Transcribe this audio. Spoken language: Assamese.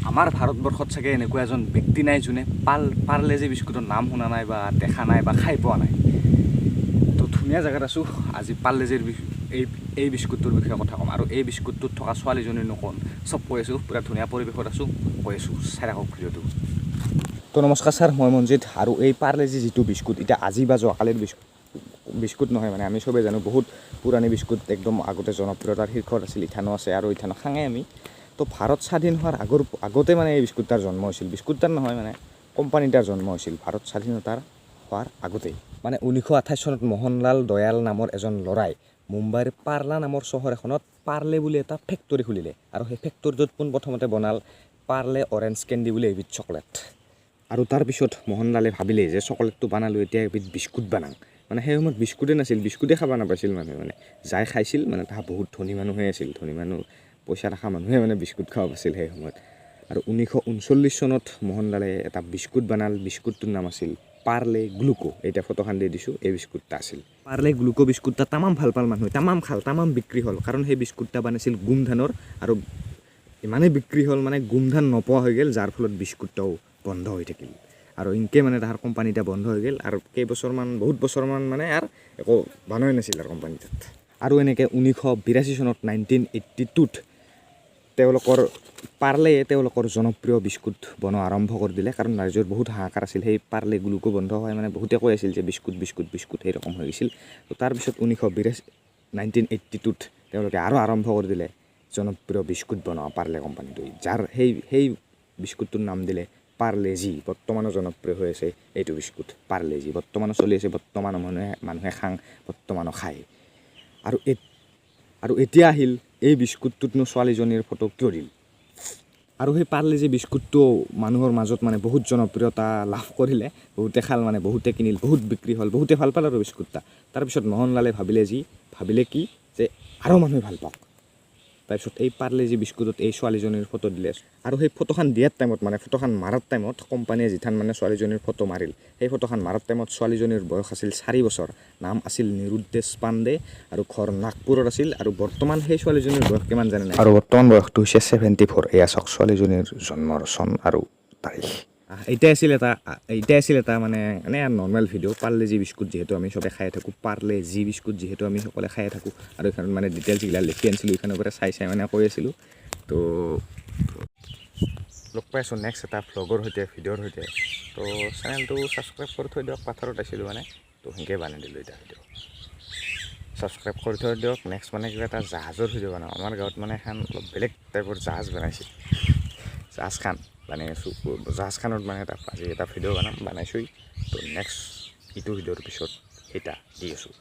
আমাৰ ভাৰতবৰ্ষত চাগে এনেকুৱা এজন ব্যক্তি নাই যোনে পাৰ্লে-জি বিস্কুটৰ নাম শুনা নাই বা দেখা নাই বা খাই পোৱা নাই। তো ধুনীয়া জেগাত আছোঁ আজি পাৰ্লে-জিৰ এই বিস্কুটটোৰ বিষয়ে কথা ক'ম আৰু এই বিস্কুটটোত থকা ছোৱালীজনীৰ কোন চব কৈ আছোঁ। পূৰা ধুনীয়া পৰিৱেশত আছোঁ, কৈ আছোঁ, চাই থাকক ভিডিঅ'টো। তো নমস্কাৰ ছাৰ, মই মঞ্জিত। আৰু এই পাৰ্লে-জি যিটো বিস্কুট, এতিয়া আজি বা যোৱাকালিৰ বিস্কুট নহয়, মানে আমি চবেই জানো বহুত পুৰণি বিস্কুট, একদম আগতে জনপ্ৰিয়তাৰ শীৰ্ষত আছিল। ইথানো আছে আৰু ইথানো খাঙে আমি। তো ভাৰত স্বাধীন হোৱাৰ আগতে মানে এই বিস্কুটটাৰ জন্ম হৈছিল। বিস্কুটটাৰ নহয়, মানে কোম্পানীটাৰ জন্ম হৈছিল ভাৰত স্বাধীনতাৰ হোৱাৰ আগতেই। মানে 1928 চনত মোহনলাল দয়াল নামৰ এজন ল'ৰাই মুম্বাইৰ পাৰ্লা নামৰ চহৰ এখনত পাৰ্লে বুলি এটা ফেক্টৰী খুলিলে আৰু সেই ফেক্টৰীটোত পোনপ্ৰথমতে বনাল পাৰ্লে অৰেঞ্জ কেণ্ডি বুলি এবিধ চকলেট। আৰু তাৰপিছত মোহনলালে ভাবিলে যে চকলেটটো বনালোঁ, এতিয়া এবিধ বিস্কুট বনাওঁ। মানে সেই সময়ত বিস্কুটেই নাছিল, বিস্কুটেই খাব নাপাইছিল মানুহে। মানে যাই খাইছিল, মানে তাହା বহুত ধনী মানুহে আছিল, ধনী মানুহ, পইচা থকা মানুহে মানে বিস্কুট খাব পাৰিছিল সেই সময়ত। আৰু 1939 চনত মোহনলালে এটা বিস্কুট বনাল। বিস্কুটটোৰ নাম আছিল পাৰ্লে গ্লুকো। এতিয়া ফটোখন দি দিছোঁ, এই বিস্কুটটা আছিল পাৰ্লে গ্লুকো বিস্কুটটা। তামাম ভাল পাল মানুহে, তামাম বিক্ৰী হ'ল, কাৰণ সেই বিস্কুটটা বনাইছিল গোম ধানৰ। আৰু ইমানেই বিক্ৰী হ'ল, মানে গোম ধান নোপোৱা হৈ গ'ল, যাৰ ফলত বিস্কুটটাও বন্ধ হৈ থাকিল। আৰু ইনকে মানে তাহাৰ কোম্পানীটা বন্ধ হৈ গ'ল আৰু বহুত বছৰমান মানে আৰু একো বনাই নাছিল আৰু কোম্পানীটোত। আৰু এনেকৈ 1982 চনত 1982ত তেওঁলোকৰ তেওঁলোকৰ জনপ্ৰিয় বিস্কুট বনোৱা আৰম্ভ কৰি দিলে, কাৰণ ৰাইজৰ বহুত হাহাকাৰ আছিল। সেই পাৰ্লে গ্লুকো বন্ধ হয়, মানে বহুতে কৈ আছিল যে বিস্কুট সেই ৰকম হৈ গৈছিল। তো তাৰপিছত 1982ত তেওঁলোকে আৰু আৰম্ভ কৰি দিলে জনপ্ৰিয় বিস্কুট বনোৱা পাৰ্লে কোম্পানীটোৱে, যাৰ সেই বিস্কুটটোৰ নাম দিলে পাৰ্লে-জি। বৰ্তমানো জনপ্ৰিয় হৈ আছে এইটো বিস্কুট পাৰ্লে-জি, বৰ্তমানো চলি আছে, বৰ্তমানো মানুহে বৰ্তমানো খায়। আৰু এতিয়া আহিল এই বিস্কুটটোতনো ছোৱালীজনীৰ ফটো কিয় দিল। আৰু সেই পাৰ্লে-জি বিস্কুটটো মানুহৰ মাজত মানে বহুত জনপ্ৰিয়তা লাভ কৰিলে, বহুতে খাল, মানে বহুতে কিনিল, বহুত বিক্ৰী হ'ল, বহুতে ভাল পালে আৰু বিস্কুটটা। তাৰপিছত মোহনলালে ভাবিলে কি যে আৰু মানুহে ভাল পাওক। তাৰপিছত এই পাৰ্লে-জি বিস্কুটত এই ছোৱালীজনীৰ ফটো দিলে। আৰু সেই ফটোখন দিয়াৰ টাইমত, মানে ফটোখন মাৰাৰ টাইমত, কোম্পানীয়ে যিথান মানে ছোৱালীজনীৰ ফটো মাৰিল, সেই ফটোখন মাৰাৰ টাইমত ছোৱালীজনীৰ বয়স আছিল 4 বছৰ। নাম আছিল নিৰুদ্দেশ পাণ্ডে আৰু ঘৰ নাগপুৰত আছিল। আৰু বৰ্তমান সেই ছোৱালীজনীৰ বয়স কিমান জানে নাই? আৰু বৰ্তমান বয়সটো হৈছে 74। এয়া চাওক ছোৱালীজনীৰ জন্মৰ চন আৰু তাৰিখ। এতিয়া আছিল এটা মানে এনে নৰ্মেল ভিডিঅ'। পাৰ্লে-জি বিস্কুট যিহেতু আমি চবে খাই থাকোঁ, পাৰ্লে-জি বিস্কুট যিহেতু আমি সকলোৱে খাই থাকোঁ, আৰু এইখন মানে ডিটেইলছগিলা লিখি আনিছিলোঁ, এইখনৰ পৰা চাই মানে কৈ আছিলোঁ। তো লগ পাই আছোঁ নেক্সট এটা ভ্লগৰ সৈতে, ভিডিঅ'ৰ সৈতে। তো চেনেলটো ছাবস্ক্ৰাইব কৰি থৈ দিয়ক। পাথৰত আছিলোঁ মানে, তো সেনেকৈ বনাই দিলোঁ এটা ভিডিঅ'। ছাবস্ক্ৰাইব কৰি থৈ দিয়ক। নেক্সট মানে কিবা এটা জাহাজৰ ভিডিঅ' বনাওঁ। আমাৰ গাঁৱত মানে এখন অলপ বেলেগ টাইপৰ জাহাজ বনাইছিল, জাহাজখান বনাই আছোঁ। জাহাজখানত মানে আজি এটা ভিডিঅ' বনাইছোঁই। তো নেক্সট ইটো ভিডিঅ'ৰ পিছত এটা দি আছোঁ।